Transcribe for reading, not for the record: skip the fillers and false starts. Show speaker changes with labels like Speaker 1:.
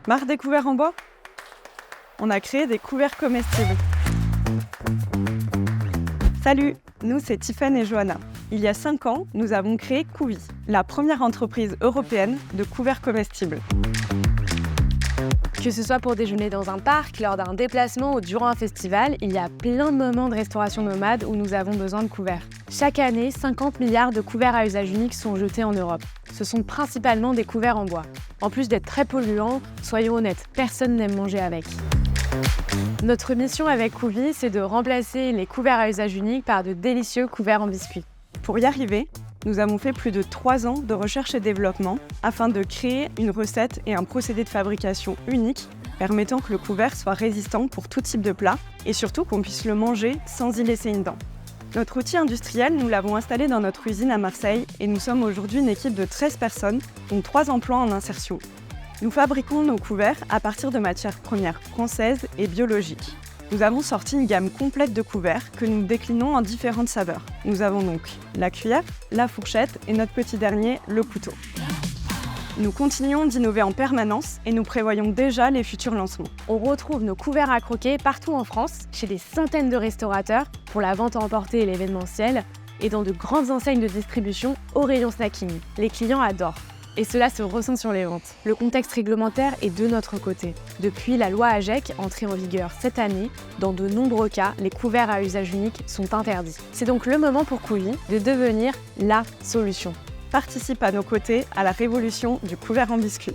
Speaker 1: Marre des couverts en bois? On a créé des couverts comestibles. Salut, nous c'est Tiffen et Johanna. Il y a 5 ans, nous avons créé Couvi, la première entreprise européenne de couverts comestibles.
Speaker 2: Que ce soit pour déjeuner dans un parc, lors d'un déplacement ou durant un festival, il y a plein de moments de restauration nomade où nous avons besoin de couverts. Chaque année, 50 milliards de couverts à usage unique sont jetés en Europe. Ce sont principalement des couverts en bois. En plus d'être très polluants, soyons honnêtes, personne n'aime manger avec. Notre mission avec Couvi, c'est de remplacer les couverts à usage unique par de délicieux couverts en biscuit.
Speaker 1: Pour y arriver, nous avons fait plus de 3 ans de recherche et développement afin de créer une recette et un procédé de fabrication unique permettant que le couvert soit résistant pour tout type de plat et surtout qu'on puisse le manger sans y laisser une dent. Notre outil industriel, nous l'avons installé dans notre usine à Marseille et nous sommes aujourd'hui une équipe de 13 personnes, dont 3 emplois en insertion. Nous fabriquons nos couverts à partir de matières premières françaises et biologiques. Nous avons sorti une gamme complète de couverts que nous déclinons en différentes saveurs. Nous avons donc la cuillère, la fourchette et notre petit dernier, le couteau. Nous continuons d'innover en permanence et nous prévoyons déjà les futurs lancements.
Speaker 2: On retrouve nos couverts à croquer partout en France, chez des centaines de restaurateurs, pour la vente à emporter et l'événementiel, et dans de grandes enseignes de distribution au rayon snacking. Les clients adorent. Et cela se ressent sur les ventes. Le contexte réglementaire est de notre côté. Depuis la loi AGEC, entrée en vigueur cette année, dans de nombreux cas, les couverts à usage unique sont interdits. C'est donc le moment pour Couvi de devenir la solution.
Speaker 1: Participe à nos côtés à la révolution du couvert en biscuit.